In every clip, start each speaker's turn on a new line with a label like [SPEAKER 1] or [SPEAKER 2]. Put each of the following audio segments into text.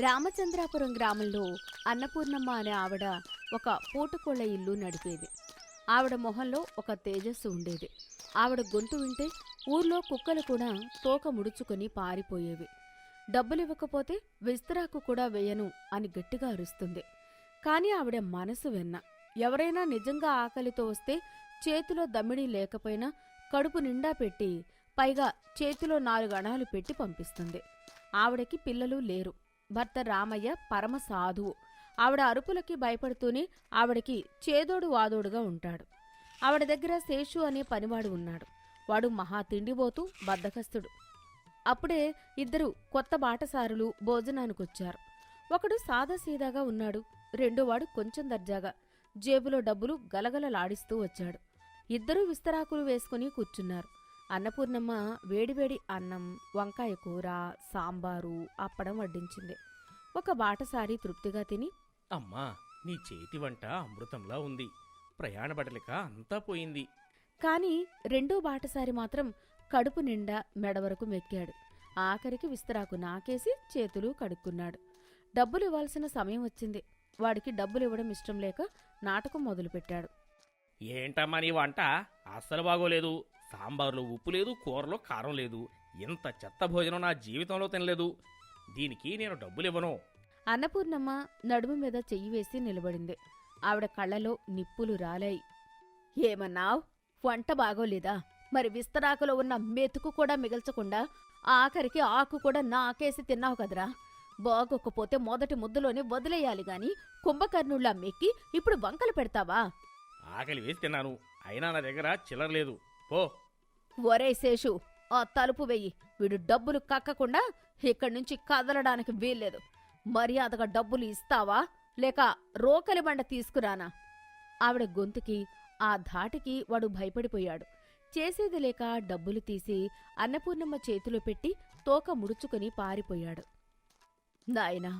[SPEAKER 1] రామచంద్రాపురం గ్రామంలో అన్నపూర్ణమ్మ అనే ఆవిడ ఒక పూటకోళ్ల ఇల్లు నడిపేది. ఆవిడ మొహంలో ఒక తేజస్సు ఉండేది. ఆవిడ గొంతు వింటే ఊర్లో కుక్కలు కూడా తోక ముడుచుకొని పారిపోయేవి. డబ్బులివ్వకపోతే విస్తరాకు కూడా వేయను అని గట్టిగా అరుస్తుంది. కాని ఆవిడ మనసు వెన్న. ఎవరైనా నిజంగా ఆకలితో వస్తే చేతిలో దమ్మిడీ లేకపోయినా కడుపు నిండా పెట్టి, పైగా చేతిలో 4 అణాలు పెట్టి పంపిస్తుంది. ఆవిడకి పిల్లలు లేరు. భర్త రామయ్య పరమ సాధువు. ఆవిడ అరుపులకి భయపడుతూనే ఆవిడకి చేదోడు వాదోడుగా ఉంటాడు. ఆవిడ దగ్గర శేషు అనే పనివాడు ఉన్నాడు. వాడు మహా తిండిపోతూ బద్ధకస్తుడు. అప్పుడే 2 కొత్త బాటసారులు భోజనానికొచ్చారు. ఒకడు సాదాసీదాగా ఉన్నాడు. రెండోవాడు కొంచెం దర్జాగా, జేబులో డబ్బులు గలగలలాడిస్తూ వచ్చాడు. 2 విస్తరాకులు వేసుకుని కూర్చున్నారు. అన్నపూర్ణమ్మ వేడివేడి అన్నం, వంకాయ కూర, సాంబారు, అప్పడం వడ్డించింది. ఒక బాటసారి తృప్తిగా తిని,
[SPEAKER 2] అమ్మా, నీ చేతి వంట అమృతంలా ఉంది. ప్రయాణ బడలిక అంతా పోయింది.
[SPEAKER 1] కాని రెండో బాటసారి మాత్రం కడుపు నిండా మెడవరకు మెక్కాడు. ఆఖరికి విస్తరాకు నాకేసి చేతులు కడుక్కున్నాడు. డబ్బులివ్వాల్సిన సమయం వచ్చింది. వాడికి డబ్బులివ్వడం ఇష్టం లేక నాటకం మొదలుపెట్టాడు.
[SPEAKER 2] ఏంటమ్మా నీ వంట? అస్సలు బాగోలేదు. సాంబారులో ఉప్పు లేదు, కూరలో కారం లేదు. ఇంత చెత్త భోజనం నా జీవితంలో తినలేదు. దీనికి నేను డబ్బులివ్వను.
[SPEAKER 1] అన్నపూర్ణమ్మ నడుము మీద చెయ్యి వేసి నిలబడింది. ఆవిడ కళ్ళలో నిప్పులు రాలాయి. ఏమన్నావ్? వంట బాగోలేదా? మరి విస్తరాకులో ఉన్న మెతుకు కూడా మిగల్చకుండా ఆఖరికి ఆకు కూడా నాకేసి తిన్నావు కదరా. బాగోకపోతే మొదటి ముద్దలోనే వదిలేయాలి గాని కుంభకర్ణుళ్ళ మెక్కి ఇప్పుడు వంకలు పెడతావా?
[SPEAKER 2] ఆకలి వేసి తిన్నాను. అయినా నా దగ్గర చిల్లర లేదు. పో.
[SPEAKER 1] ఒరే శేషు, ఆ తలుపు వెయ్యి. వీడు డబ్బులు కక్కకుండా ఇక్కడ్నుంచి కదలడానికి వీల్లేదు. మర్యాదగా డబ్బులు ఇస్తావా లేక రోకలి బండ తీసుకురానా? ఆవిడ గొంతుకి, ఆ ధాటికి వాడు భయపడిపోయాడు. చేసేది లేక డబ్బులు తీసి అన్నపూర్ణమ్మ చేతిలో పెట్టి తోక ముడుచుకుని పారిపోయాడు. నాయనా,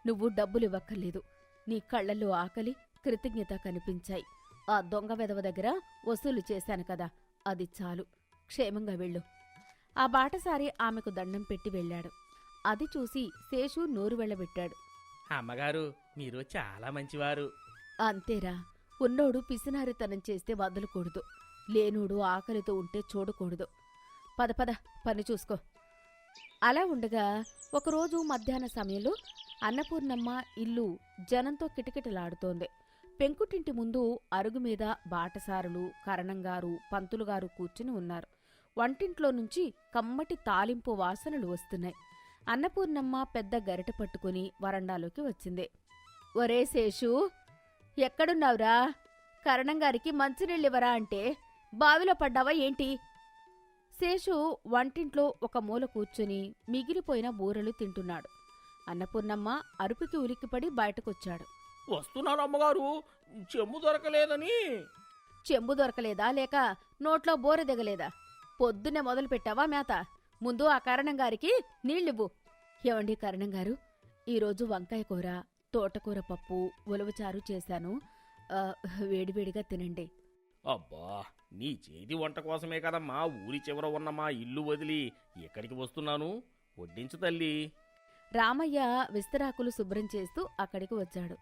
[SPEAKER 1] నువ్వు డబ్బులివ్వక్కర్లేదు. నీ కళ్లల్లో ఆకలి, కృతజ్ఞత కనిపించాయి. ఆ దొంగ వెధవ దగ్గర వసూలు చేశాను కదా, అది చాలు. క్షేమంగా వెళ్ళు. ఆ బాటసారి ఆమెకు దండం పెట్టి వెళ్ళాడు. అది చూసి శేషు నోరు వెళ్ళబెట్టాడు.
[SPEAKER 2] అమ్మగారు, మీరు చాలా మంచివారు.
[SPEAKER 1] అంతేరా, ఉన్నోడు పిసినారితనం చేస్తే వదలకూడదు, లేనోడు ఆకలితో ఉంటే చూడకూడదు. పద పద, పని చూసుకో. అలా ఉండగా ఒకరోజు మధ్యాహ్న సమయంలో అన్నపూర్ణమ్మ ఇల్లు జనంతో కిటకిటలాడుతోంది. పెంకుటింటి ముందు అరుగుమీద బాటసారులు, కరణంగారు, పంతులుగారు కూర్చుని ఉన్నారు. వంటింట్లో నుంచి కమ్మటి తాలింపు వాసనలు వస్తున్నాయి. అన్నపూర్ణమ్మ పెద్ద గరిట పట్టుకుని వరండాలోకి వచ్చింది. ఒరే శేషు, ఎక్కడున్నావురా? కరణంగారికి మంచినీళ్ళివరా అంటే బావిలో పడ్డావా ఏంటి? శేషు వంటింట్లో ఒక మూల కూర్చుని మిగిలిపోయిన బూరెలు తింటున్నాడు. అన్నపూర్ణమ్మ అరుపుకి ఉలిక్కిపడి బయటకొచ్చాడు.
[SPEAKER 2] వస్తున్నాను అమ్మగారు, చెంబు దొరకలేదని.
[SPEAKER 1] చెంబు దొరకలేదా లేక నోట్లో బోరె దిగలేదా? పొద్దున్నే మొదలు పెట్టావా మేత? ముందు ఆ కరణంగారికి నీళ్ళివ్వు. ఏవండి కరణంగారు, ఈరోజు వంకాయ కూర, తోటకూర పప్పు, ఉలవచారు చేశాను. వేడివేడిగా తినండి.
[SPEAKER 2] అబ్బా, నీ చేతి వంట కోసమే కదమ్మా ఊరి చివర ఉన్న మా ఇల్లు వదిలి ఎక్కడికి వస్తున్నాను. వడ్డించు తల్లి.
[SPEAKER 1] రామయ్య విస్తరాకులు శుభ్రం చేస్తూ అక్కడికి వచ్చాడు.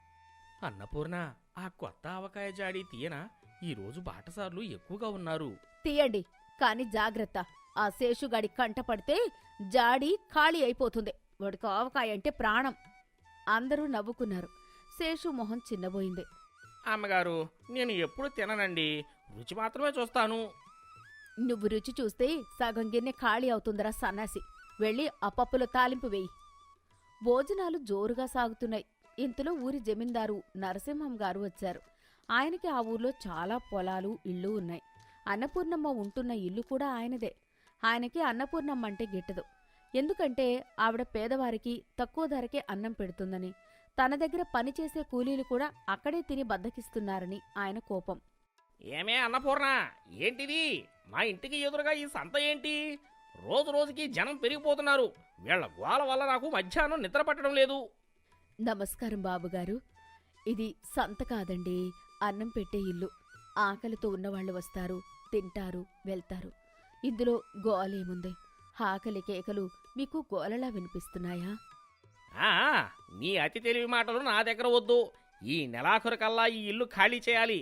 [SPEAKER 2] అన్నపూర్ణ, ఆ కొత్త ఆవకాయ జాడి తీయనా? ఈరోజు బాటసార్లు ఎక్కువగా ఉన్నారు.
[SPEAKER 1] తీయండి, కాని జాగ్రత్త. ఆ శేషుగాడి కంట పడితే జాడి ఖాళీ అయిపోతుంది. వాడికి ఆవకాయ అంటే ప్రాణం. అందరూ నవ్వుకున్నారు. శేషు మొహం చిన్నబోయింది.
[SPEAKER 2] అమ్మగారు, నేను ఎప్పుడు తిననండి. రుచి మాత్రమే చూస్తాను.
[SPEAKER 1] నువ్వు రుచి చూస్తే సగం గిన్నె ఖాళీ అవుతుందరా సన్నాసి. వెళ్ళి ఆ పప్పులో తాలింపు వేయి. భోజనాలు జోరుగా సాగుతున్నాయి. ఇంతలో ఊరి జమీందారు నరసింహం గారు వచ్చారు. ఆయనకి ఆ ఊర్లో చాలా పొలాలు, ఇళ్ళు ఉన్నాయి. అన్నపూర్ణమ్మ ఉంటున్న ఇల్లు కూడా ఆయనదే. ఆయనకి అన్నపూర్ణమ్మ అంటే గిట్టదు. ఎందుకంటే ఆవిడ పేదవారికి తక్కువ ధరకే అన్నం పెడుతుందని, తన దగ్గర పనిచేసే కూలీలు కూడా అక్కడే తిని బద్దకిస్తున్నారని ఆయన కోపం.
[SPEAKER 2] ఏమే అన్నపూర్ణ, ఏంటిది? మా ఇంటికి ఎదురుగా ఈ సంత ఏంటి? రోజు రోజుకి జనం పెరిగిపోతున్నారు. వీళ్ల గోల వల్ల నాకు మధ్యాహ్నం నిద్ర పట్టడం లేదు.
[SPEAKER 1] నమస్కారం బాబుగారు. ఇది సంత కాదండి, అన్నం పెట్టే ఇల్లు. ఆకలితో ఉన్నవాళ్లు వస్తారు, తింటారు, వెళ్తారు. ఇందులో గోలేముంది? ఆకలి కేకలు మీకు గోలలా వినిపిస్తున్నాయా?
[SPEAKER 2] ఆ, నీ అతి తెలివి మాటలు నా దగ్గర వద్దు. ఈ నెలాఖరు కల్లా ఈ ఇల్లు ఖాళీ చేయాలి.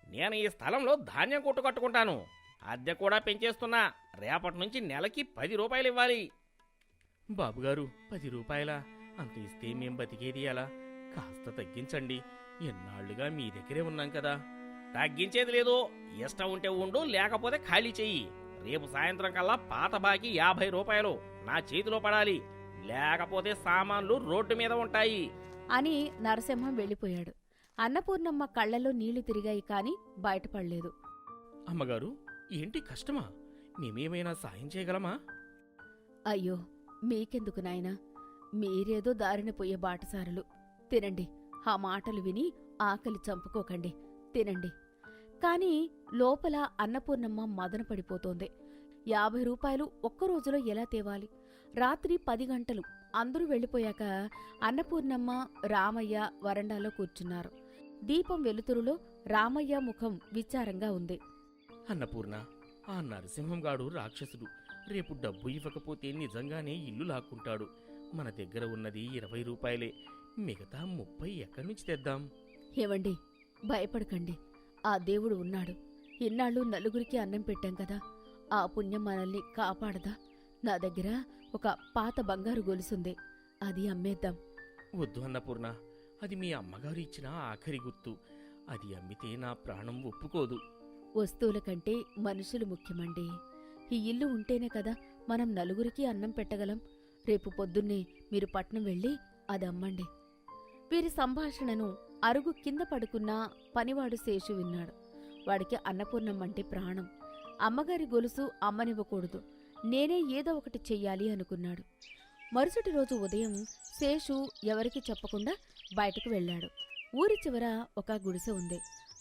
[SPEAKER 2] నేను ఈ స్థలంలో ధాన్యం కొట్టు కట్టుకుంటాను. అద్దె కూడా పెంచేస్తున్నా. రేపటి నుంచి నెలకి 10 రూపాయలు ఇవ్వాలి. బాబుగారు, 10 రూపాయలా? అంత ఇస్తే మేం బతికేది ఎలా? కాస్త తగ్గించండి. ఎన్నాళ్లుగా మీ దగ్గరే ఉన్నాం కదా. తగ్గించేది లేదు. ఇష్టం ఉంటే ఉండు, లేకపోతే ఖాళీ చెయ్యి. రేపు సాయంత్రం కల్లా పాత బాకీ 50 రూపాయలు నా చేతిలో పడాలి. లేకపోతే సామాన్లు రోడ్డు మీద ఉంటాయి
[SPEAKER 1] అని నరసింహం వెళ్ళిపోయాడు. అన్నపూర్ణమ్మ కళ్ళలో నీళ్లు తిరిగాయి కాని బయటపడలేదు.
[SPEAKER 2] అమ్మగారు, ఏంటి కష్టమా? మేమేమైనా సాయం చేయగలమా?
[SPEAKER 1] అయ్యో, మీకెందుకు నాయనా? మీరేదో దారిన పోయే బాటసారులు. తినండి. ఆ మాటలు విని ఆకలి చంపుకోకండి. తినండి. కాని లోపల అన్నపూర్ణమ్మ మదన పడిపోతోంది. 50 రూపాయలు ఒక్క రోజులో ఎలా తేవాలి? రాత్రి 10 గంటలు. అందరూ వెళ్ళిపోయాక అన్నపూర్ణమ్మ, రామయ్య వరండాలో కూర్చున్నారు. దీపం వెలుతురులో రామయ్య ముఖం విచారంగా ఉంది.
[SPEAKER 2] అన్నపూర్ణ, ఆ నరసింహంగాడు రాక్షసుడు. రేపు డబ్బు ఇవ్వకపోతే నిజంగానే ఇల్లు లాక్కుంటాడు. మన దగ్గర ఉన్నది 20 రూపాయలే. మిగతా 30 ఎక్కడి నుంచి తెద్దాం?
[SPEAKER 1] ఏవండి, భయపడకండి. ఆ దేవుడు ఉన్నాడు. ఇన్నాళ్ళు నలుగురికి అన్నం పెట్టాం కదా, ఆ పుణ్యం మనల్ని కాపాడదా? నా దగ్గర ఒక పాత బంగారు గొలుసుంది. అది అమ్మేద్దాం.
[SPEAKER 2] వద్దు అన్నపూర్ణ, అది మీ అమ్మగారు ఇచ్చిన ఆఖరి గుర్తు. అది అమ్మితే నా ప్రాణం ఒప్పుకోదు.
[SPEAKER 1] వస్తువుల కంటే మనుషులు ముఖ్యమండి. ఈ ఇల్లు ఉంటేనే కదా మనం నలుగురికి అన్నం పెట్టగలం. రేపు పొద్దున్నే మీరు పట్నం వెళ్ళి అది అమ్మండి. వీరి సంభాషణను అరుగు కింద పడుకున్న పనివాడు శేషు విన్నాడు. వాడికి అన్నపూర్ణమ్మంటే ప్రాణం. అమ్మగారి గొలుసు అమ్మనివ్వకూడదు, నేనే ఏదో ఒకటి చెయ్యాలి అనుకున్నాడు. మరుసటి రోజు ఉదయం శేషు ఎవరికీ చెప్పకుండా బయటకు వెళ్ళాడు. ఊరి చివర ఒక గుడిసె ఉంది.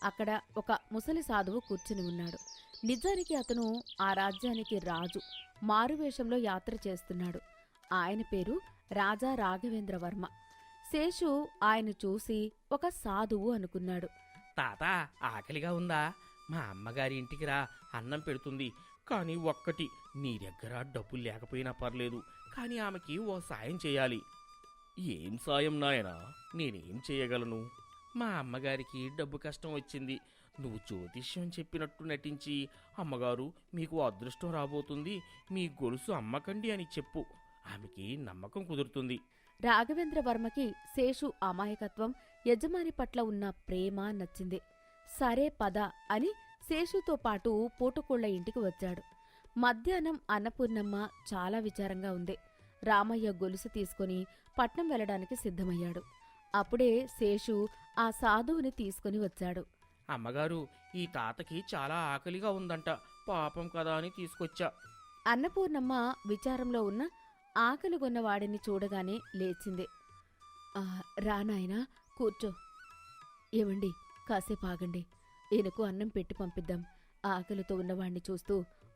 [SPEAKER 1] అక్కడ ఒక ముసలి సాధువు కూర్చుని ఉన్నాడు. నిజానికి అతను ఆ రాజ్యానికి రాజు. మారువేషంలో యాత్ర చేస్తున్నాడు. ఆయన పేరు రాజా రాఘవేంద్ర వర్మ. శేషు ఆయన చూసి ఒక సాధువు అనుకున్నాడు.
[SPEAKER 2] తాత, ఆకలిగా ఉందా? మా అమ్మగారి ఇంటికి రా, అన్నం పెడుతుంది. కానీ ఒక్కటి, నీ దగ్గర డబ్బులు లేకపోయినా పర్లేదు, కానీ ఆమెకి ఓ సాయం చేయాలి. ఏం సాయం నాయనా? నేనేం చేయగలను? మా అమ్మగారికి డబ్బు కష్టం వచ్చింది. నువ్వు జ్యోతిష్యం చెప్పినట్టు నటించి, అమ్మగారు మీకు అదృష్టం రాబోతుంది, మీ గొలుసు అమ్మకండి అని చెప్పు. ఆమెకి నమ్మకం కుదురుతుంది.
[SPEAKER 1] రాఘవేంద్ర వర్మకి శేషు అమాయకత్వం, యజమాని పట్ల ఉన్న ప్రేమ నచ్చింది. సరే పద అని శేషుతో పాటు పూటకోళ్ల ఇంటికి వచ్చాడు. మధ్యాహ్నం అన్నపూర్ణమ్మ చాలా విచారంగా ఉంది. రామయ్య గొలుసు తీసుకుని పట్నం వెళ్లడానికి సిద్ధమయ్యాడు. అప్పుడే శేషు ఆ సాధువుని తీసుకుని వచ్చాడు.
[SPEAKER 2] అమ్మగారు, ఈ తాతకి చాలా ఆకలిగా ఉందంట, పాపం కదా అని తీసుకొచ్చా.
[SPEAKER 1] అన్నపూర్ణమ్మ విచారంలో ఉన్న ఆకలిగొన్న వాడిని చూడగానే లేచింది. రానాయనా, కూర్చో. ఏమండి, కాసేపు ఆగండి. ఈయనకు అన్నం పెట్టి పంపిద్దాం. ఆకలితో ఉన్నవాణ్ణి చూస్తూ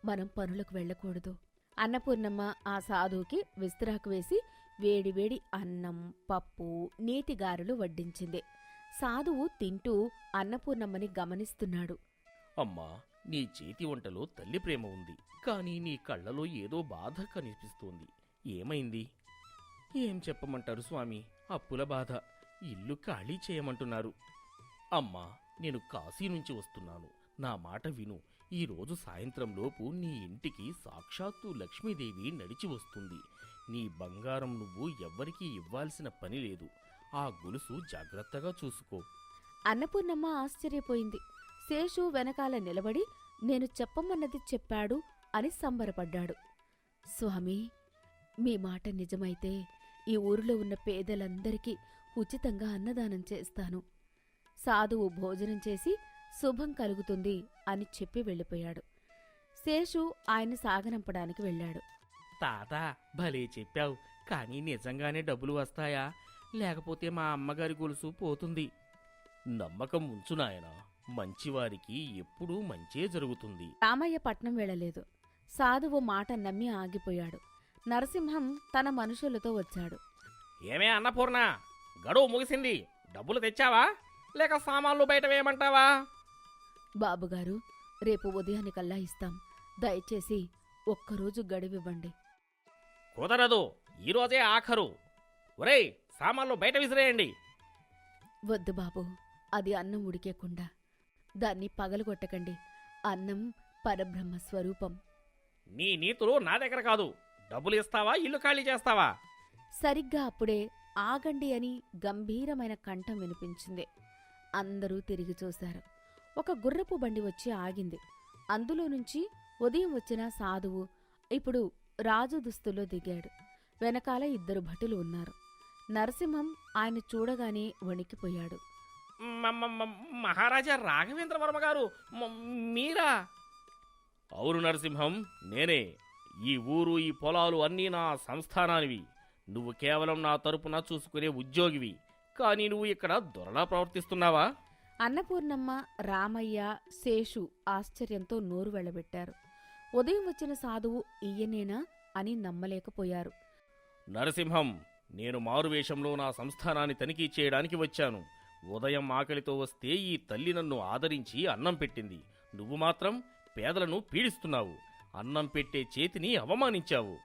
[SPEAKER 1] మనం పనులకు వెళ్ళకూడదు. అన్నపూర్ణమ్మ ఆ సాధువుకి విస్తరాకు వేసి వేడివేడి అన్నం, పప్పు, నీటిగారెలు వడ్డించింది. సాధువు తింటూ అన్నపూర్ణమ్మని గమనిస్తున్నాడు.
[SPEAKER 2] అమ్మా, నీ చేతి వంటలో తల్లి ప్రేమ ఉంది, కానీ నీ కళ్ళలో ఏదో బాధ కనిపిస్తోంది. ఏమైంది? ఏం చెప్పమంటారు స్వామి, అప్పుల బాధ. ఇల్లు ఖాళీ చేయమంటున్నారు. అమ్మా, నేను కాశీ నుంచి వస్తున్నాను, నా మాట విను. ఈరోజు సాయంత్రంలోపు నీ ఇంటికి సాక్షాత్తు లక్ష్మీదేవి నడిచి వస్తుంది. నీ బంగారం నువ్వు ఎవ్వరికీ ఇవ్వాల్సిన పని లేదు. ఆ గొలుసు జాగ్రత్తగా చూసుకో.
[SPEAKER 1] అన్నపూర్ణమ్మ ఆశ్చర్యపోయింది. శేషు వెనకాల నిలబడి నేను చెప్పమన్నది చెప్పాడు అని సంబరపడ్డాడు. స్వామీ, మీ మాట నిజమైతే ఈ ఊరిలో ఉన్న పేదలందరికీ ఉచితంగా అన్నదానం చేస్తాను. సాధువు భోజనం చేసి శుభం కలుగుతుంది అని చెప్పి వెళ్ళిపోయాడు. శేషు ఆయన సాగనంపడానికి వెళ్ళాడు.
[SPEAKER 2] తాత, భలే చెప్పావు, కానీ నిజంగానే డబ్బులు వస్తాయా? లేకపోతే మా అమ్మగారి గొలుసు పోతుంది. నమ్మకం ఉంచు నాయనా, మంచివారికి ఎప్పుడూ మంచే జరుగుతుంది.
[SPEAKER 1] రామయ్య పట్నం వెళ్ళలేదు. సాధువు మాట నమ్మి ఆగిపోయాడు. నరసింహం తన మనుషులతో వచ్చాడు.
[SPEAKER 2] ఏమే అన్నపూర్ణ, గడువు ముగిసింది. డబ్బులు తెచ్చావా, లేక సామాన్లు బయట వేయమంటావా?
[SPEAKER 1] బాబుగారు, రేపు ఉదయానికల్లా ఇస్తాం. దయచేసి ఒక్కరోజు గడివివ్వండి.
[SPEAKER 2] కుదరదు, ఈరోజే ఆఖరు. ఒరేయ్, సామాన్లు బయట విసిరేయండి.
[SPEAKER 1] వద్దు బాబు, అది అన్నం ఉడికేకుండా. దాన్ని పగలగొట్టకండి. అన్నం పరబ్రహ్మ స్వరూపం.
[SPEAKER 2] నీ నీతులు నా దగ్గర కాదు. డబ్బులు ఇస్తావా, ఇల్లు ఖాళీ చేస్తావా?
[SPEAKER 1] సరిగ్గా అప్పుడే ఆగండి అని గంభీరమైన కంఠం వినిపించింది. అందరూ తిరిగి చూశారు. ఒక గుర్రపు బండి వచ్చి ఆగింది. అందులో నుంచి ఉదయం వచ్చిన సాధువు ఇప్పుడు రాజు దుస్తుల్లో దిగాడు. వెనకాల 2 భటులు ఉన్నారు. నరసింహం ఆయన చూడగానే వణికిపోయాడు.
[SPEAKER 2] మహారాజా రాఘవేంద్రవర్మ గారు, మీరా? అవును నరసింహం, నేనే. ఈ ఊరు, ఈ పొలాలు అన్నీ నా సంస్థానానివి. నువ్వు కేవలం నా తరపున చూసుకునే ఉద్యోగివి. కానీ నువ్వు ఇక్కడ దొరలా ప్రవర్తిస్తున్నావా?
[SPEAKER 1] అన్నపూర్ణమ్మ, రామయ్య, శేషు ఆశ్చర్యంతో నోరు వెళ్ళబెట్టారు. ఉదయం వచ్చిన సాధువు ఈయనేనా అని నమ్మలేకపోయారు.
[SPEAKER 2] నరసింహం, నేను మారువేషంలో నా సంస్థానాన్ని తనిఖీ చేయడానికి వచ్చాను. ఉదయం ఆకలితో వస్తే ఈ తల్లి నన్ను ఆదరించి అన్నం పెట్టింది. నువ్వు మాత్రం పేదలను పీడిస్తున్నావు. అన్నం పెట్టే చేతిని అవమానించావు.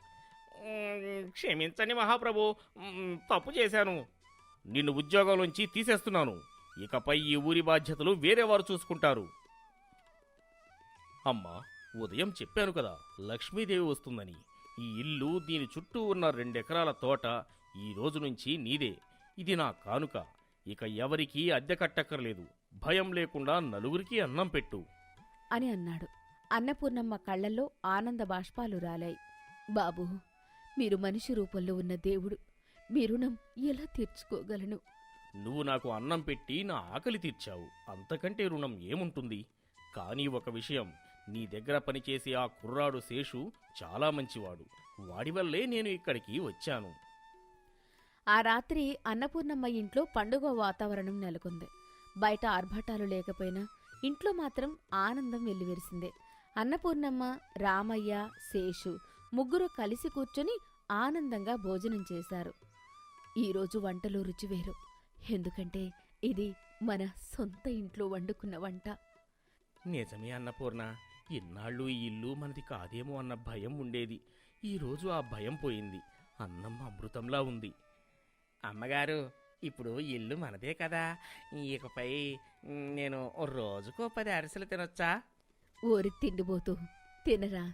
[SPEAKER 2] క్షమించండి మహాప్రభు, తప్పు చేశాను. నిన్ను ఉద్యోగంలోంచి తీసేస్తున్నాను. ఇకపై ఈ ఊరి బాధ్యతలు వేరేవారు చూసుకుంటారు. అమ్మా, ఉదయం చెప్పాను కదా, లక్ష్మీదేవి వస్తుందని. ఈ ఇల్లు, దీని చుట్టూ ఉన్న 2 ఎకరాల తోట ఈ రోజు నుంచి నీదే. ఇది నా కానుక. ఇక ఎవరికీ అద్దె కట్టక్కర్లేదు. భయం లేకుండా నలుగురికి అన్నం పెట్టు
[SPEAKER 1] అని అన్నాడు. అన్నపూర్ణమ్మ కళ్లల్లో ఆనంద బాష్పాలు రాలాయి. బాబూ, మీరు మనిషి రూపంలో ఉన్న దేవుడు. మీ రుణం ఎలా తీర్చుకోగలను?
[SPEAKER 2] నువ్వు నాకు అన్నం పెట్టి నా ఆకలి తీర్చావు. అంతకంటే రుణం ఏముంటుంది? కానీ ఒక విషయం, నీ దగ్గర పనిచేసే ఆ కుర్రాడు శేషు చాలా మంచివాడు. వాడి వల్లే నేను ఇక్కడికి వచ్చాను.
[SPEAKER 1] ఆ రాత్రి అన్నపూర్ణమ్మ ఇంట్లో పండుగ వాతావరణం నెలకొంది. బయట ఆర్భాటాలు లేకపోయినా ఇంట్లో మాత్రం ఆనందం వెల్లివిరిసింది. అన్నపూర్ణమ్మ, రామయ్య, శేషు ముగ్గురు కలిసి కూర్చొని ఆనందంగా భోజనం చేశారు. ఈరోజు వంటలో రుచి వేరు. ఎందుకంటే ఇది మన సొంత ఇంట్లో వండుకున్న వంట.
[SPEAKER 2] నిజమే అన్నపూర్ణ, ఇన్నాళ్ళు ఈ ఇల్లు మనది కాదేమో అన్న భయం ఉండేది. ఈరోజు ఆ భయం పోయింది. అన్నం అమృతంలా ఉంది. అమ్మగారు, ఇప్పుడు ఇల్లు మనదే కదా, ఇకపై నేను రోజుకో 10 అరిసెలు తినొచ్చా?
[SPEAKER 1] ఓరి తిండిపోతూ, తినరా.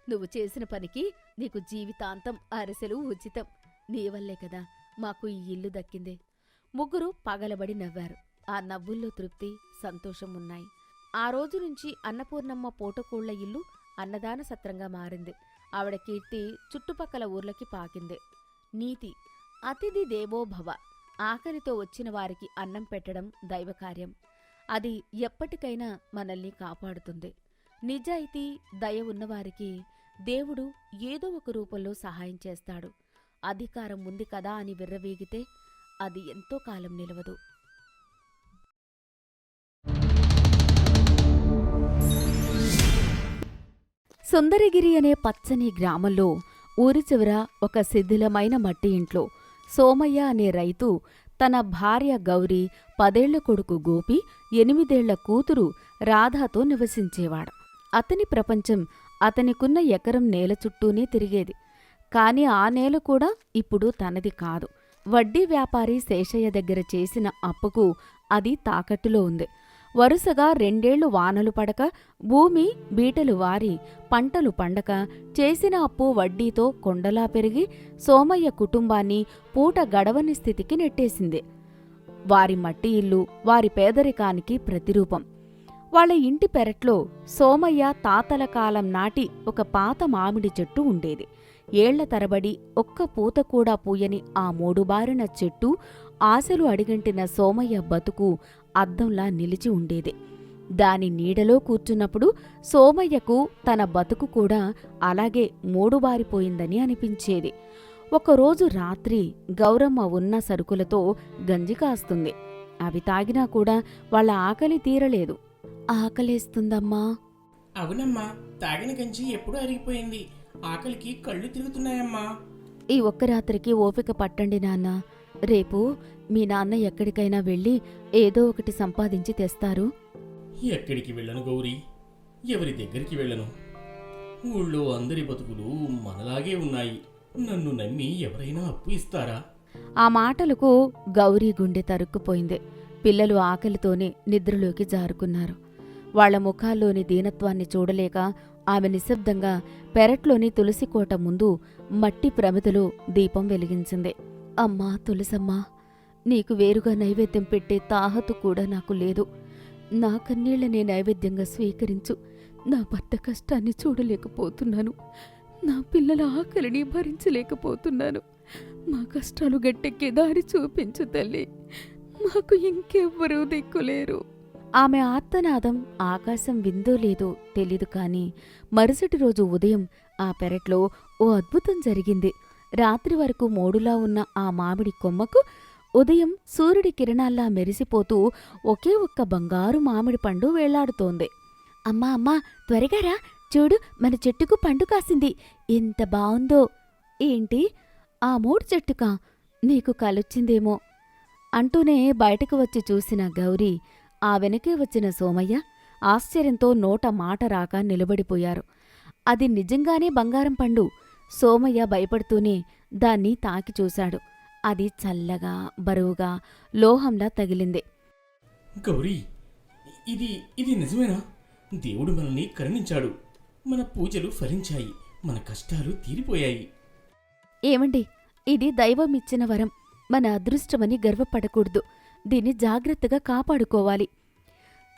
[SPEAKER 1] నువ్వు చేసిన పనికి నీకు జీవితాంతం అరిసెలు ఉచితం. నీవల్లే కదా మాకు ఈ ఇల్లు దక్కిందే. ముగ్గురు పగలబడి నవ్వారు. ఆ నవ్వుల్లో తృప్తి, సంతోషం ఉన్నాయి. ఆ రోజు నుంచి అన్నపూర్ణమ్మ పూటకోళ్ల ఇల్లు అన్నదాన సత్రంగా మారింది. ఆవిడ కీర్తి చుట్టుపక్కల ఊర్లకి పాకింది. నీతి: అతిథి దేవో భవ. ఆకలితో వచ్చిన వారికి అన్నం పెట్టడం దైవకార్యం. అది ఎప్పటికైనా మనల్ని కాపాడుతుంది. నిజాయితీ, దయ ఉన్నవారికి దేవుడు ఏదో ఒక రూపంలో సహాయం చేస్తాడు. అధికారం ఉంది కదా అని విర్రవీగితే అది ఎంతో కాలం నిలవదు. సుందరగిరి అనే పచ్చని గ్రామంలో ఊరి చివర ఒక శిథిలమైన మట్టి ఇంట్లో సోమయ్య అనే రైతు తన భార్య గౌరీ, 10 ఏళ్ల కొడుకు గోపి, 8 ఏళ్ల కూతురు రాధాతో నివసించేవాడు. అతని ప్రపంచం అతనికున్న ఎకరం నేల చుట్టూనే తిరిగేది. కాని ఆ నేల కూడా ఇప్పుడు తనది కాదు. వడ్డీ వ్యాపారి శేషయ్య దగ్గర చేసిన అప్పుకు అది తాకట్టులో ఉంది. వరుసగా 2 ఏళ్లు వానలు పడక, భూమి బీటలు వారి, పంటలు పండక, చేసిన అప్పు వడ్డీతో కొండలా పెరిగి సోమయ్య కుటుంబాన్ని పూట గడవని స్థితికి నెట్టేసింది. వారి మట్టి ఇల్లు వారి పేదరికానికి ప్రతిరూపం. వాళ్ళ ఇంటి పెరట్లో సోమయ్య తాతల కాలం నాటి ఒక పాత మామిడి చెట్టు ఉండేది. ఏళ్ల తరబడి ఒక్క పూత కూడా పూయని ఆ మోడుబారిన చెట్టు ఆశలు అడిగంటిన సోమయ్య బతుకు అద్దంలా నిలిచి ఉండేది. దాని నీడలో కూర్చున్నప్పుడు సోమయ్యకు తన బతుకు కూడా అలాగే మోడుబారిపోయిందని అనిపించేది. ఒకరోజు రాత్రి గౌరమ్మ ఉన్న సరుకులతో గంజి కాస్తుంది. అవి తాగినా కూడా వాళ్ళ ఆకలి తీరలేదు. ఆకలేస్తుందమ్మా.
[SPEAKER 3] అవునమ్మా, తాగిన గంజి ఎప్పుడూ అరిగిపోయింది. ఆకలికి కళ్ళు తిరుగుతున్నాయమ్మా.
[SPEAKER 1] ఈ ఒక్క రాత్రికి ఓపిక పట్టండి నాన్న. రేపు మీ నాన్న ఎక్కడికైనా వెళ్ళి ఏదో ఒకటి సంపాదించి తెస్తారు.
[SPEAKER 3] ఎక్కడికి వెళ్ళను గౌరీ, ఎవరి దగ్గరికి వెళ్ళను. ఊళ్ళో అందరి బతుకులు మనలాగే ఉన్నాయి. నన్ను నమ్మి ఎవరైనా అప్పు ఇస్తారా?
[SPEAKER 1] ఆ మాటలకు గౌరీ గుండె తరుక్కుపోయింది. పిల్లలు ఆకలితోనే నిద్రలోకి జారుకున్నారు. వాళ్ల ముఖాల్లోని దీనత్వాన్ని చూడలేక ఆమె నిశ్శబ్దంగా పెరట్లోని తులసికోట ముందు మట్టి ప్రమిదలో దీపం వెలిగించింది. అమ్మా తులసమ్మా, నీకు వేరుగా నైవేద్యం పెట్టే తాహతు కూడా నాకు లేదు. నా కన్నీళ్లనే నైవేద్యంగా స్వీకరించు. నా భర్త కష్టాన్ని చూడలేకపోతున్నాను. నా పిల్లల ఆకలిని భరించలేకపోతున్నాను. మా కష్టాలు గట్టెక్కే దారి చూపించు తల్లి. మాకు ఇంకెవ్వరూ దిక్కులేరు. ఆమె ఆర్తనాదం ఆకాశం విందో లేదో తెలీదు కాని మరుసటి రోజు ఉదయం ఆ పెరట్లో ఓ అద్భుతం జరిగింది. రాత్రి వరకు మోడులా ఉన్న ఆ మామిడి కొమ్మకు ఉదయం సూర్యుడి కిరణాల్లా మెరిసిపోతూ ఒకే ఒక్క బంగారు మామిడి పండు వేళ్లాడుతోంది. అమ్మా అమ్మా, త్వరగా రా, చూడు మన చెట్టుకు పండు కాసింది, ఎంత బావుందో. ఏంటి, ఆ మూడు చెట్టుకా? నీకు కలొచ్చిందేమో అంటూనే బయటకు వచ్చి చూసిన గౌరీ, ఆ వెనకే వచ్చిన సోమయ్య ఆశ్చర్యంతో నోట మాట రాక నిలబడిపోయారు. అది నిజంగానే బంగారం పండు. సోమయ్య భయపడుతూనే దాన్ని తాకి చూశాడు. అది చల్లగా బరువుగా లోహంలా తగిలింది.
[SPEAKER 3] గౌరీ, ఇది ఇది నిజమేనా? దేవుడు మనల్ని కరుణించాడు. మన పూజలు ఫలించాయి. మన కష్టాలు తీరిపోయాయి.
[SPEAKER 1] ఏమండి, ఇది దైవమిచ్చిన వరం. మన అదృష్టమని గర్వపడకూడదు. దీన్ని జాగ్రత్తగా కాపాడుకోవాలి.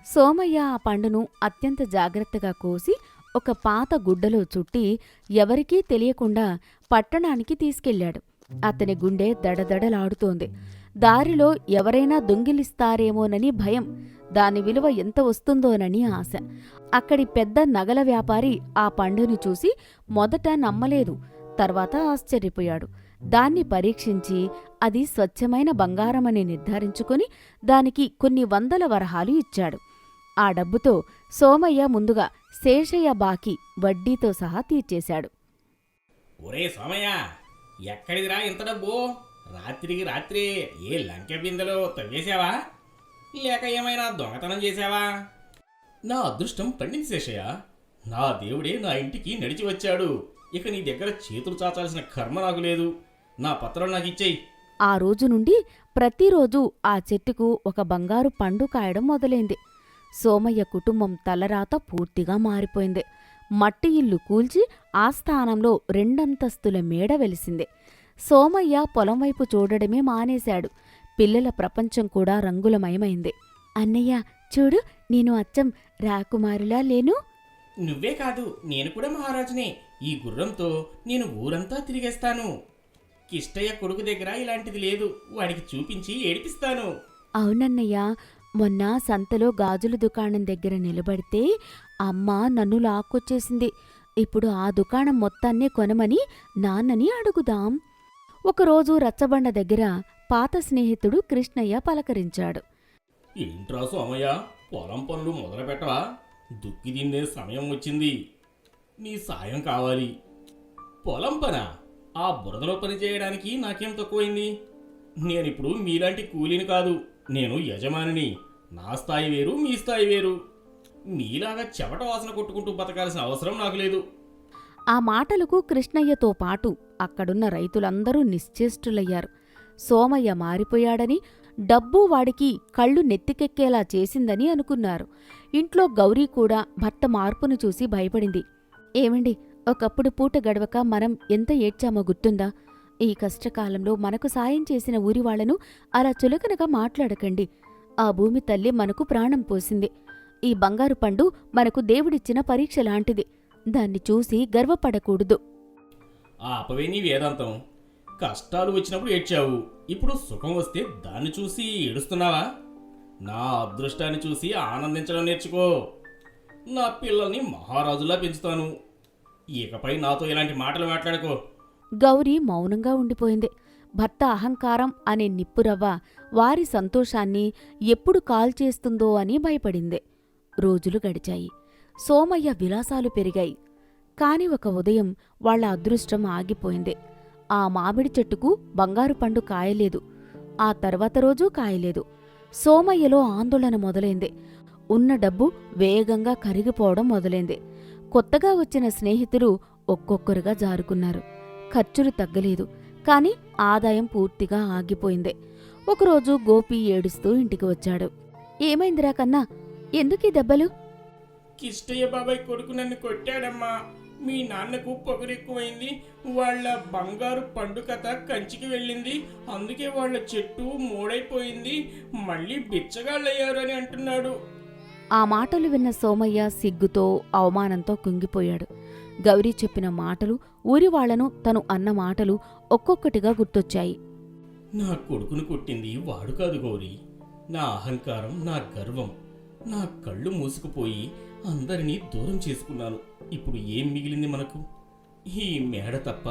[SPEAKER 1] సోమయ్య ఆ పండును అత్యంత జాగ్రత్తగా కోసి ఒక పాత గుడ్డలో చుట్టి ఎవరికీ తెలియకుండా పట్టణానికి తీసుకెళ్లాడు. అతని గుండె దడదడలాడుతోంది. దారిలో ఎవరైనా దొంగిలిస్తారేమోనని భయం, దాని విలువ ఎంత వస్తుందోనని ఆశ. అక్కడి పెద్ద నగల వ్యాపారి ఆ పండుని చూసి మొదట నమ్మలేదు. తర్వాత ఆశ్చర్యపోయాడు. దాన్ని పరీక్షించి అది స్వచ్ఛమైన బంగారమని నిర్ధారించుకుని దానికి కొన్ని 100 వరహాలు ఇచ్చాడు. ఆ డబ్బుతో సోమయ్య ముందుగా శేషయ్య బాకీ వడ్డీతో సహా తీర్చేశాడు.
[SPEAKER 3] ఒరే సోమయ్య, ఎక్కడిదిరా ఇంత డబ్బు? రాత్రికి రాత్రి ఏ లంకె బిందెలో తవ్వేశావా? లేక ఏమైనా దొంగతనం చేశావా? నా అదృష్టం పండింది శేషయ్య. నా దేవుడే నా ఇంటికి నడిచి వచ్చాడు. ఇక నీ దగ్గర చేతులు చాచాల్సిన కర్మ నాకు లేదు. నా పత్రం నాకు ఇచ్చేయి.
[SPEAKER 1] ఆ రోజు నుండి ప్రతిరోజు ఆ చెట్టుకు ఒక బంగారు పండు కాయడం మొదలైంది. సోమయ్య కుటుంబం తలరాత పూర్తిగా మారిపోయింది. మట్టి ఇల్లు కూల్చి ఆ స్థానంలో 2 అంతస్తుల మేడ వెలిసింది. సోమయ్య పొలం వైపు చూడడమే మానేశాడు. పిల్లల ప్రపంచం కూడా రంగులమయమైంది. అన్నయ్య చూడు, నేను అచ్చం రాకుమారులా లేను?
[SPEAKER 3] నువ్వే కాదు, నేను కూడా మహారాజునే. ఈ గుర్రంతో నేను ఊరంతా తిరిగేస్తాను. కిష్టయ్య కొడుకు దగ్గర ఇలాంటిది లేదు. వాడికి చూపించి ఏడిపిస్తాను.
[SPEAKER 1] అవునన్నయ్య, మొన్న సంతలో గాజుల దుకాణం దగ్గర నిలబడితే అమ్మ నన్ను లాక్కొచ్చేసింది. ఇప్పుడు ఆ దుకాణం మొత్తాన్నే కొనమని నాన్నని అడుగుదాం. ఒకరోజు రచ్చబండ దగ్గర పాత స్నేహితుడు కృష్ణయ్య పలకరించాడు.
[SPEAKER 3] ఏంట్రా సోమయ్య, పొలం పనులు మొదలు పెట్టవా? దుక్కి దిన్నే సమయం వచ్చింది. నీ సాయం కావాలి. పొలం పనా? ఆ బురదలో పని చేయడానికి నాకేం తక్కువైంది? నేనిప్పుడు మీలాంటి కూలీని కాదు. నేను యజమానిని. నా స్థాయి వేరు, మీ స్థాయి వేరు. మీలాగా చెమట వాసన కొట్టుకుంటూ బతకాల్సిన అవసరం నాకు లేదు.
[SPEAKER 1] ఆ మాటలకు కృష్ణయ్యతో పాటు అక్కడున్న రైతులందరూ నిశ్చేష్టులయ్యారు. సోమయ్య మారిపోయాడని, డబ్బు వాడికి కళ్ళు నెత్తికెక్కేలా చేసిందని అనుకున్నారు. ఇంట్లో గౌరీ కూడా భర్త మార్పును చూసి భయపడింది. ఏమండి, ఒకప్పుడు పూట గడవక మనం ఎంత ఏడ్చామో గుర్తుందా? ఈ కష్టకాలంలో మనకు సాయం చేసిన ఊరివాళ్లను అలా చులకనగా మాట్లాడకండి. ఆ భూమి తల్లి మనకు ప్రాణం పోసింది. ఈ బంగారు పండు మనకు దేవుడిచ్చిన పరీక్ష లాంటిది. దాన్ని చూసి గర్వపడకూడదు.
[SPEAKER 3] ఆపవే నీ వేదాంతం. కష్టాలు వచ్చినప్పుడు ఏడ్చావు. ఇప్పుడు సుఖం వస్తే దాన్ని చూసి ఏడుస్తున్నావా? నా అదృష్టాన్ని చూసి ఆనందించడం నేర్చుకో. నా పిల్లల్ని మహారాజులా పెంచుతాను. ఇకపై నాతో ఇలాంటి మాటలు మాట్లాడుకో.
[SPEAKER 1] గౌరీ మౌనంగా ఉండిపోయింది. భర్త అహంకారం అనే నిప్పురవ్వ వారి సంతోషాన్ని ఎప్పుడు కాల్చేస్తుందో అని భయపడింది. రోజులు గడిచాయి. సోమయ్య విలాసాలు పెరిగాయి. కాని ఒక ఉదయం వాళ్ల అదృష్టం ఆగిపోయింది. ఆ మామిడి చెట్టుకు బంగారు పండు కాయలేదు. ఆ తర్వాత రోజూ కాయలేదు. సోమయ్యలో ఆందోళన మొదలైంది. ఉన్న డబ్బు వేగంగా కరిగిపోవడం మొదలైంది. కొత్తగా వచ్చిన స్నేహితులు ఒక్కొక్కరుగా జారుకున్నారు. ఖర్చులు తగ్గలేదు. కాని ఆదాయం పూర్తిగా ఆగిపోయింది. ఒకరోజు గోపి ఏడుస్తూ ఇంటికి వచ్చాడు. ఏమైందిరా కన్నా, ఎందుకీ దెబ్బలు?
[SPEAKER 3] కిష్టయ్య బాబాయ్ కొడుకు నన్ను కొట్టాడమ్మా. మీ నాన్నకు పొగరెక్కువైంది. వాళ్ళ బంగారు పండు కథ కంచికి వెళ్ళింది. అందుకే వాళ్ళ చెట్టు మూడైపోయింది. మళ్ళీ బిచ్చగాళ్ళయ్యారు అని అంటున్నాడు.
[SPEAKER 1] ఆ మాటలు విన్న సోమయ్య సిగ్గుతో అవమానంతో కుంగిపోయాడు. గౌరీ చెప్పిన మాటలు, ఊరివాళ్లను తను అన్న మాటలు ఒక్కొక్కటిగా గుర్తొచ్చాయి.
[SPEAKER 3] నా కొడుకును కొట్టింది వాడు కాదు గౌరీ. నా అహంకారం, నా గర్వం. నా కళ్ళు మూసుకుపోయి అందరినీ దూరం చేసుకున్నాను. ఇప్పుడు ఏం మిగిలింది మనకు? ఈ మేడ తప్ప.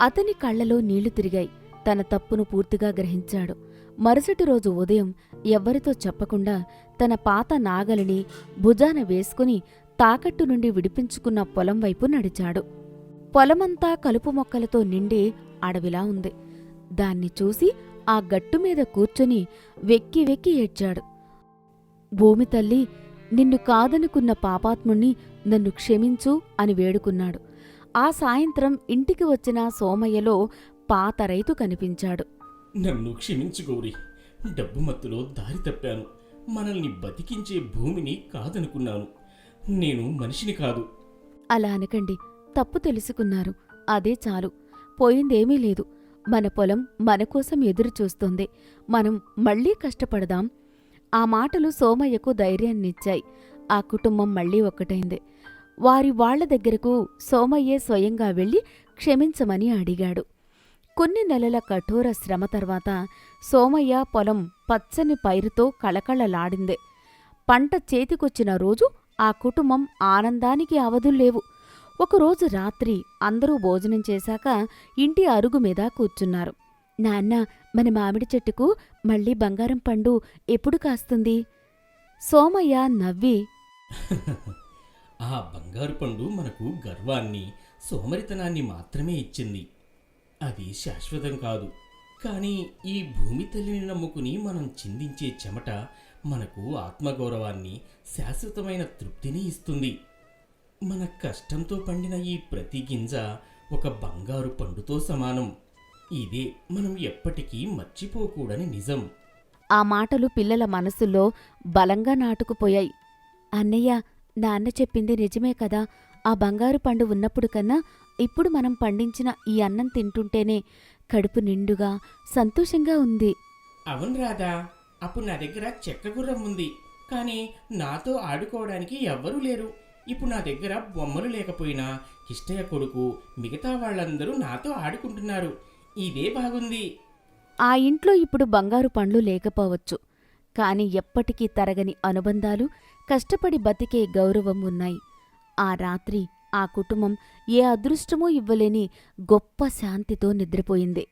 [SPEAKER 1] అతని కళ్లలో నీళ్లు తిరిగాయి. తన తప్పును పూర్తిగా గ్రహించాడు. మరుసటి రోజు ఉదయం ఎవ్వరితో చెప్పకుండా తన పాత నాగలిని భుజాన వేసుకుని తాకట్టు నుండి విడిపించుకున్న పొలం వైపు నడిచాడు. పొలమంతా కలుపు మొక్కలతో నిండి అడవిలా ఉంది. దాన్ని చూసి ఆ గట్టుమీద కూర్చొని వెక్కి వెక్కి ఏడ్చాడు. భూమి తల్లి, నిన్ను కాదనుకున్న పాపాత్ముణ్ణి నన్ను క్షమించు అని వేడుకున్నాడు. ఆ సాయంత్రం ఇంటికి వచ్చిన సోమయ్యలో పాత రైతు కనిపించాడు.
[SPEAKER 3] నన్ను క్షమించు గౌరీ. డబ్బు మత్తులో దారి తప్పాను. మనల్ని బతికించే భూమిని కాదనుకున్నాను. నేను మనిషిని కాదు.
[SPEAKER 1] అలా అనకండి, తప్పు తెలుసుకున్నారు, అదే చాలు. పోయిందేమీ లేదు. మన పొలం మనకోసం ఎదురుచూస్తుంది. మనం మళ్లీ కష్టపడదాం. ఆ మాటలు సోమయ్యకు ధైర్యాన్నిచ్చాయి. ఆ కుటుంబం మళ్లీ ఒక్కటైంది. వాళ్ల దగ్గరకు సోమయ్యే స్వయంగా వెళ్లి క్షమించమని అడిగాడు. కొన్ని నెలల కఠోర శ్రమ తర్వాత సోమయ్య పొలం పచ్చని పైరుతో కళకళలాడింది. పంట చేతికొచ్చిన రోజు ఆ కుటుంబం ఆనందానికి అవధుల్లేవు. ఒకరోజు రాత్రి అందరూ భోజనం చేశాక ఇంటి అరుగు మీద కూర్చున్నారు. నాన్న, మన మామిడి చెట్టుకు మళ్ళీ బంగారం పండు ఎప్పుడు కాస్తుంది? సోమయ్య నవ్వి,
[SPEAKER 3] ఆ బంగారు పండు మనకు గర్వాన్ని, సోమరితనాన్ని మాత్రమే ఇచ్చింది. అది శాశ్వతం కాదు. కానీ ఈ భూమి తల్లిని నమ్ముకుని మనం చిందించే చెమట మనకు ఆత్మగౌరవాన్ని, శాశ్వతమైన తృప్తిని ఇస్తుంది. మన కష్టంతో పండిన ఈ ప్రతి గింజ ఒక బంగారు పండుతో సమానం. ఇదే మనం ఎప్పటికీ మర్చిపోకూడని నిజం.
[SPEAKER 1] ఆ మాటలు పిల్లల మనసుల్లో బలంగా నాటుకుపోయాయి. అన్నయ్య, నాన్న చెప్పింది నిజమే కదా. ఆ బంగారు పండు ఉన్నప్పుడు కన్నా ఇప్పుడు మనం పండించిన ఈ అన్నం తింటుంటేనే కడుపు నిండుగా సంతోషంగా ఉంది.
[SPEAKER 3] అవును రాదా, అప్పుడు నా దగ్గర చెక్క గుర్రం ఉంది. కానీ నాతో ఆడుకోవడానికి ఎవ్వరూ లేరు. ఇప్పుడు నా దగ్గర బొమ్మలు లేకపోయినా కిష్టయ్య కొడుకు, మిగతా వాళ్ళందరూ నాతో ఆడుకుంటున్నారు. ఇదే బాగుంది.
[SPEAKER 1] ఆ ఇంట్లో ఇప్పుడు బంగారు పండ్లు లేకపోవచ్చు. కాని ఎప్పటికీ తరగని అనుబంధాలు, కష్టపడి బతికే గౌరవం ఉన్నాయి. ఆ రాత్రి ఆ కుటుంబం ఏ అదృష్టమూ ఇవ్వలేని గొప్ప శాంతితో నిద్రపోయింది.